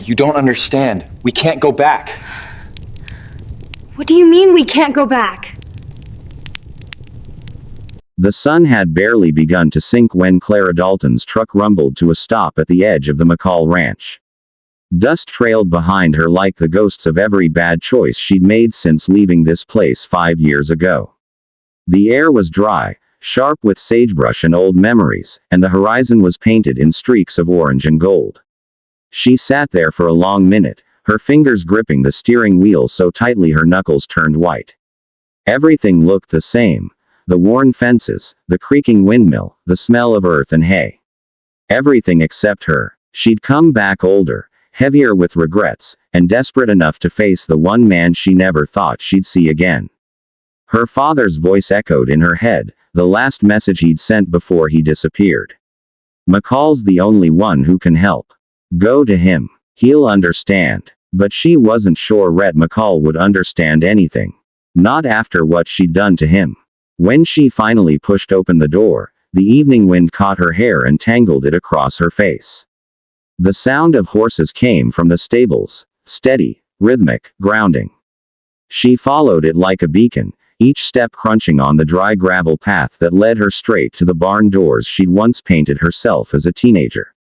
You don't understand. We can't go back. What do you mean we can't go back? The sun had barely begun to sink when Clara Dalton's truck rumbled to a stop at the edge of the McCall ranch. Dust trailed behind her like the ghosts of every bad choice she'd made since leaving this place 5 years ago. The air was dry, sharp with sagebrush and old memories, and the horizon was painted in streaks of orange and gold. She sat there for a long minute, her fingers gripping the steering wheel so tightly her knuckles turned white. Everything looked the same. The worn fences, the creaking windmill, the smell of earth and hay. Everything except her. She'd come back older, heavier with regrets, and desperate enough to face the one man she never thought she'd see again. Her father's voice echoed in her head, the last message he'd sent before he disappeared. McCall's the only one who can help. Go to him. He'll understand. But she wasn't sure Rhett McCall would understand anything. Not after what she'd done to him. When she finally pushed open the door, the evening wind caught her hair and tangled it across her face. The sound of horses came from the stables, steady, rhythmic, grounding. She followed it like a beacon, each step crunching on the dry gravel path that led her straight to the barn doors she'd once painted herself as a teenager.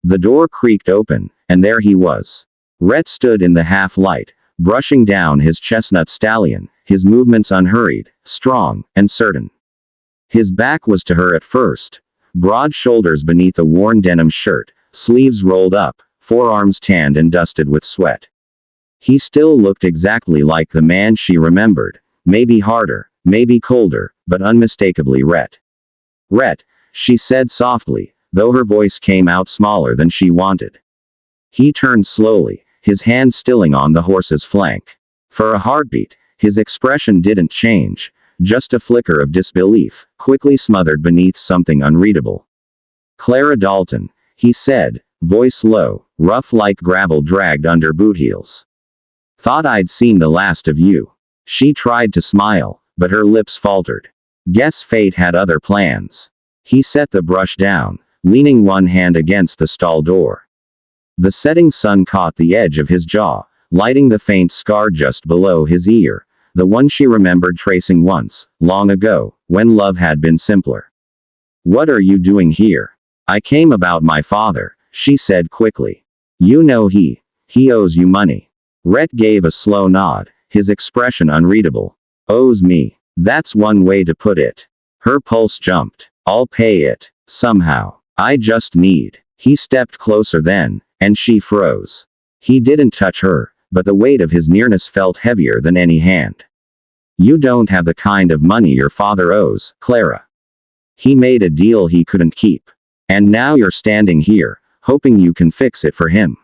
The door creaked open, and there he was. Rhett stood in the half-light, brushing down his chestnut stallion, his movements unhurried, strong, and certain. His back was to her at first, broad shoulders beneath a worn denim shirt, sleeves rolled up, forearms tanned and dusted with sweat. He still looked exactly like the man she remembered, maybe harder, maybe colder, but unmistakably Rhett. Rhett, she said softly, though her voice came out smaller than she wanted. He turned slowly, his hand stilling on the horse's flank. For a heartbeat, his expression didn't change, just a flicker of disbelief, quickly smothered beneath something unreadable. Clara Dalton, he said, voice low, rough like gravel dragged under boot heels. Thought I'd seen the last of you. She tried to smile, but her lips faltered. Guess fate had other plans. He set the brush down, leaning one hand against the stall door. The setting sun caught the edge of his jaw, lighting the faint scar just below his ear, the one she remembered tracing once, long ago, when love had been simpler. What are you doing here? I came about my father, she said quickly. You know he owes you money. Rhett gave a slow nod, his expression unreadable. Owes me. That's one way to put it. Her pulse jumped. I'll pay it. Somehow. I just need. He stepped closer then, and she froze. He didn't touch her, but the weight of his nearness felt heavier than any hand. You don't have the kind of money your father owes, Clara. He made a deal he couldn't keep. And now you're standing here, hoping you can fix it for him.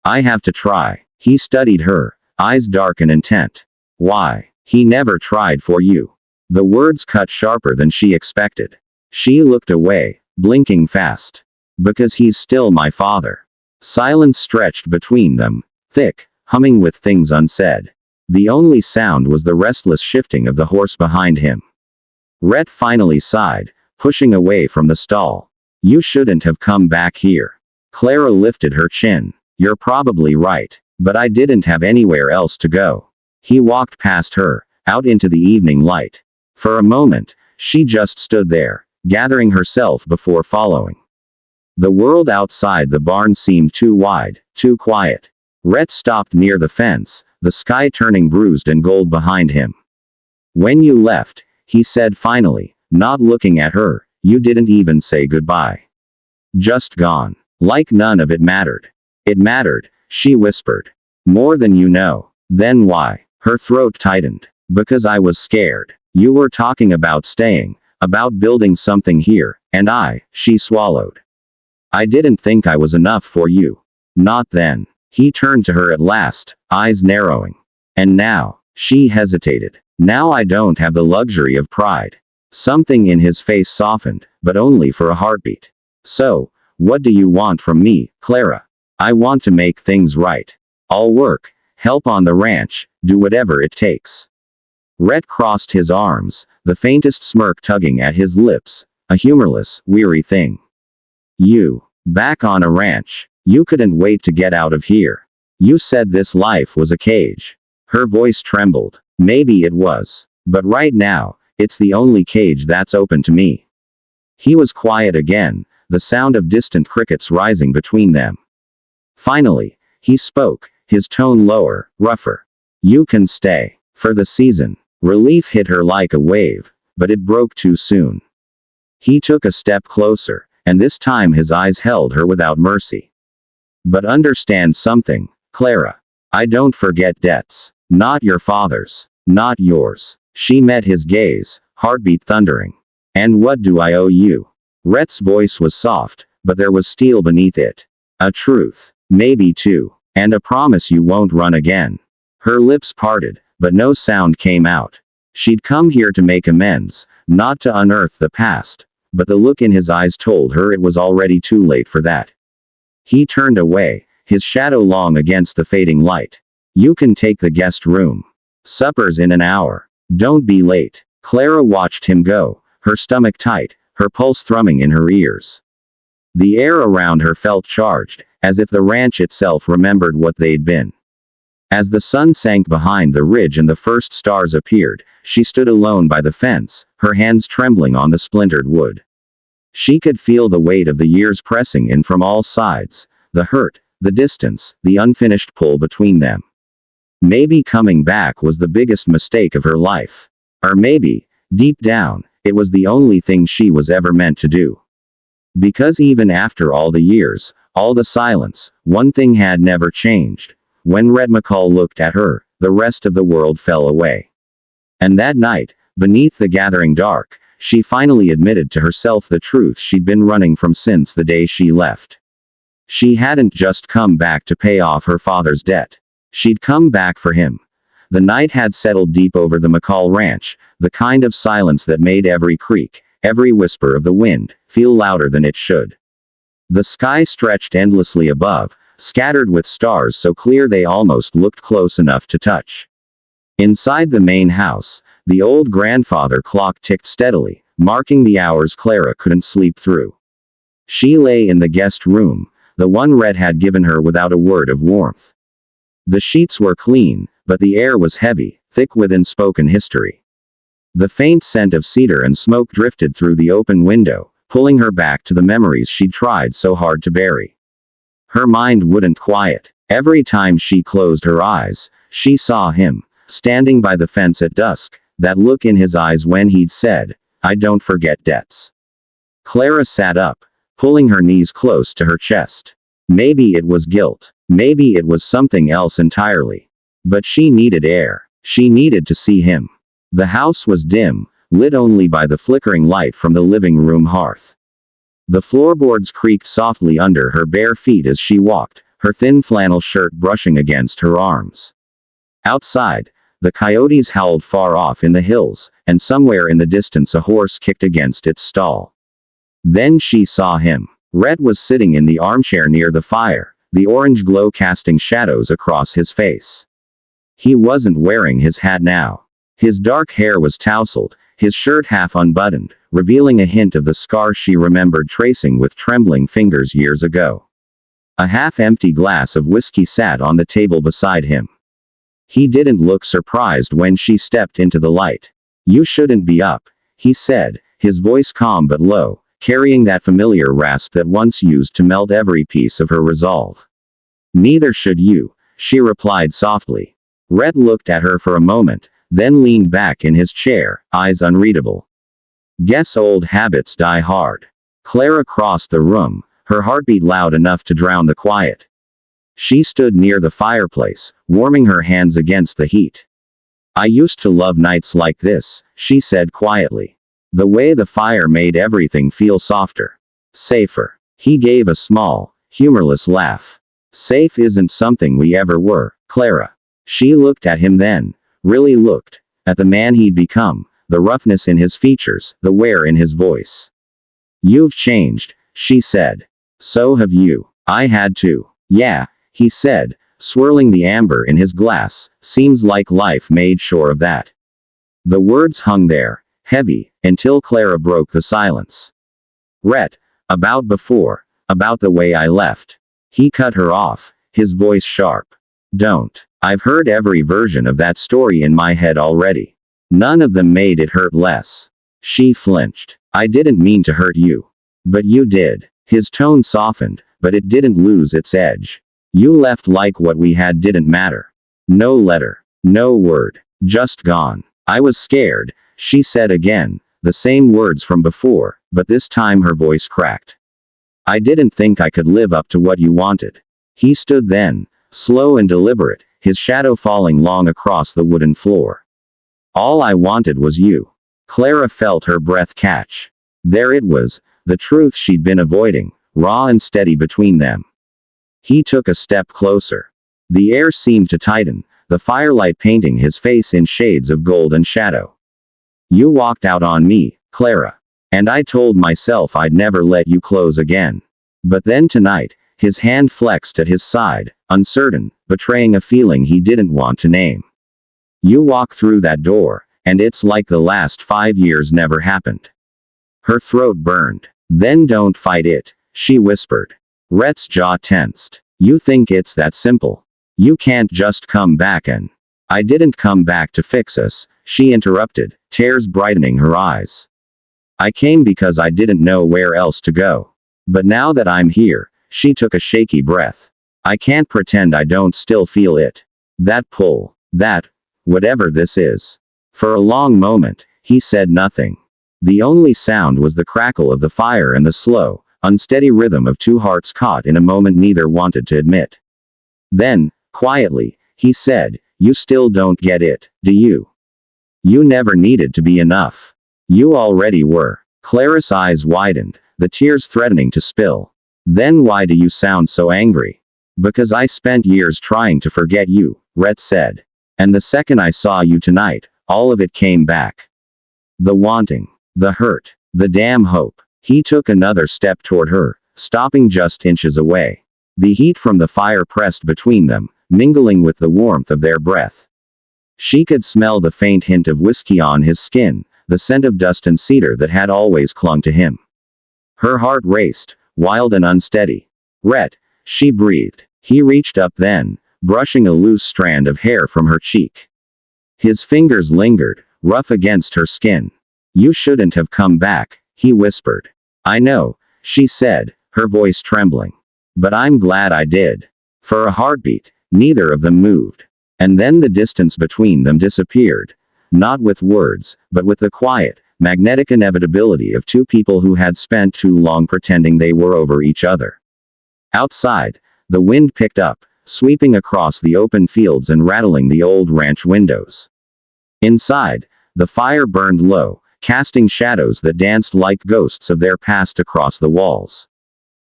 I have to try. He studied her, eyes dark and intent. Why? He never tried for you. The words cut sharper than she expected. She looked away, blinking fast. Because he's still my father. Silence stretched between them, thick, humming with things unsaid. The only sound was the restless shifting of the horse behind him. Rhett finally sighed, pushing away from the stall. You shouldn't have come back here. Clara lifted her chin. You're probably right, but I didn't have anywhere else to go. He walked past her, out into the evening light. For a moment, she just stood there, gathering herself before following. The world outside the barn seemed too wide, too quiet. Rhett stopped near the fence, the sky turning bruised and gold behind him. When you left, he said finally, not looking at her, you didn't even say goodbye. Just gone. Like none of it mattered. It mattered, she whispered. More than you know. Then why? Her throat tightened. Because I was scared. You were talking about staying, about building something here, and she swallowed. I didn't think I was enough for you. Not then. He turned to her at last, eyes narrowing. And now, she hesitated. Now I don't have the luxury of pride. Something in his face softened, but only for a heartbeat. So, what do you want from me, Clara? I want to make things right. I'll work, help on the ranch, do whatever it takes. Rhett crossed his arms, the faintest smirk tugging at his lips, a humorless, weary thing. You. Back on a ranch. You couldn't wait to get out of here. You said this life was a cage. Her voice trembled. Maybe it was. But right now, it's the only cage that's open to me. He was quiet again, the sound of distant crickets rising between them. Finally, he spoke, his tone lower, rougher. You can stay. For the season. Relief hit her like a wave, but it broke too soon. He took a step closer, and this time his eyes held her without mercy. But understand something, Clara. I don't forget debts. Not your father's. Not yours. She met his gaze, heartbeat thundering. And what do I owe you? Rhett's voice was soft, but there was steel beneath it. A truth. Maybe two. And a promise you won't run again. Her lips parted, but no sound came out. She'd come here to make amends, not to unearth the past, but the look in his eyes told her it was already too late for that. He turned away, his shadow long against the fading light. You can take the guest room. Supper's in an hour. Don't be late. Clara watched him go, her stomach tight, her pulse thrumming in her ears. The air around her felt charged, as if the ranch itself remembered what they'd been. As the sun sank behind the ridge and the first stars appeared, she stood alone by the fence, her hands trembling on the splintered wood. She could feel the weight of the years pressing in from all sides, the hurt, the distance, the unfinished pull between them. Maybe coming back was the biggest mistake of her life. Or maybe, deep down, it was the only thing she was ever meant to do. Because even after all the years, all the silence, one thing had never changed. When Rhett McCall looked at her, the rest of the world fell away. And that night, beneath the gathering dark, she finally admitted to herself the truth she'd been running from since the day she left. She hadn't just come back to pay off her father's debt. She'd come back for him. The night had settled deep over the McCall ranch, the kind of silence that made every creak, every whisper of the wind, feel louder than it should. The sky stretched endlessly above, scattered with stars so clear they almost looked close enough to touch. Inside the main house, the old grandfather clock ticked steadily, marking the hours Clara couldn't sleep through. She lay in the guest room, the one Rhett had given her without a word of warmth. The sheets were clean, but the air was heavy, thick with unspoken history. The faint scent of cedar and smoke drifted through the open window, pulling her back to the memories she'd tried so hard to bury. Her mind wouldn't quiet. Every time she closed her eyes, she saw him, standing by the fence at dusk, that look in his eyes when he'd said, "I don't forget debts." Clara sat up, pulling her knees close to her chest. Maybe it was guilt. Maybe it was something else entirely. But she needed air. She needed to see him. The house was dim, lit only by the flickering light from the living room hearth. The floorboards creaked softly under her bare feet as she walked, her thin flannel shirt brushing against her arms. Outside, the coyotes howled far off in the hills, and somewhere in the distance a horse kicked against its stall. Then she saw him. Rhett was sitting in the armchair near the fire, the orange glow casting shadows across his face. He wasn't wearing his hat now. His dark hair was tousled, his shirt half unbuttoned, revealing a hint of the scar she remembered tracing with trembling fingers years ago. A half-empty glass of whiskey sat on the table beside him. He didn't look surprised when she stepped into the light. "You shouldn't be up," he said, his voice calm but low, carrying that familiar rasp that once used to melt every piece of her resolve. "Neither should you," she replied softly. Rhett looked at her for a moment, then leaned back in his chair, eyes unreadable. "Guess old habits die hard." Clara crossed the room, her heartbeat loud enough to drown the quiet. She stood near the fireplace, warming her hands against the heat. "I used to love nights like this," she said quietly. The way the fire made everything feel softer. Safer. He gave a small, humorless laugh. "Safe isn't something we ever were, Clara." She looked at him then, really looked, at the man he'd become, the roughness in his features, the wear in his voice. "You've changed," she said. "So have you." "I had to." "Yeah," he said, swirling the amber in his glass, "seems like life made sure of that." The words hung there, heavy, until Clara broke the silence. "Rhett, about before, about the way I left." He cut her off, his voice sharp. Don't. I've heard every version of that story in my head already. None of them made it hurt less. She flinched. I didn't mean to hurt you. But you did. His tone softened, but it didn't lose its edge. You left like what we had didn't matter. No letter. No word. Just gone. I was scared, she said again, the same words from before, but this time her voice cracked. I didn't think I could live up to what you wanted. He stood then, slow and deliberate, his shadow falling long across the wooden floor. All I wanted was you. Clara felt her breath catch. There it was, the truth she'd been avoiding, raw and steady between them. He took a step closer. The air seemed to tighten, the firelight painting his face in shades of gold and shadow. You walked out on me, Clara. And I told myself I'd never let you close again. But then tonight, his hand flexed at his side, uncertain, betraying a feeling he didn't want to name. You walk through that door, and it's like the last 5 years never happened. Her throat burned. Then don't fight it, she whispered. Rhett's jaw tensed. You think it's that simple? You can't just come back and... I didn't come back to fix us, she interrupted, tears brightening her eyes. I came because I didn't know where else to go. But now that I'm here, she took a shaky breath. I can't pretend I don't still feel it. That pull, that, whatever this is. For a long moment, he said nothing. The only sound was the crackle of the fire and the slow, unsteady rhythm of two hearts caught in a moment neither wanted to admit. Then, quietly, he said, you still don't get it, do you? You never needed to be enough. You already were. Clara's eyes widened, the tears threatening to spill. Then why do you sound so angry? Because I spent years trying to forget you, Rhett said. And the second I saw you tonight, all of it came back. The wanting. The hurt. The damn hope. He took another step toward her, stopping just inches away. The heat from the fire pressed between them, mingling with the warmth of their breath. She could smell the faint hint of whiskey on his skin, the scent of dust and cedar that had always clung to him. Her heart raced, wild and unsteady. Rhett, she breathed. He reached up then, brushing a loose strand of hair from her cheek. His fingers lingered, rough against her skin. You shouldn't have come back, he whispered. I know, she said, her voice trembling. But I'm glad I did. For a heartbeat, neither of them moved. And then the distance between them disappeared. Not with words, but with the quiet, magnetic inevitability of two people who had spent too long pretending they were over each other. Outside, the wind picked up, sweeping across the open fields and rattling the old ranch windows. Inside, the fire burned low, casting shadows that danced like ghosts of their past across the walls.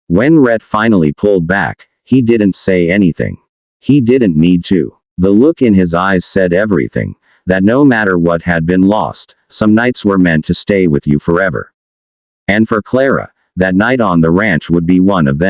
When Rhett finally pulled back, he didn't say anything. He didn't need to. The look in his eyes said everything, that no matter what had been lost, some nights were meant to stay with you forever. And for Clara, that night on the ranch would be one of them.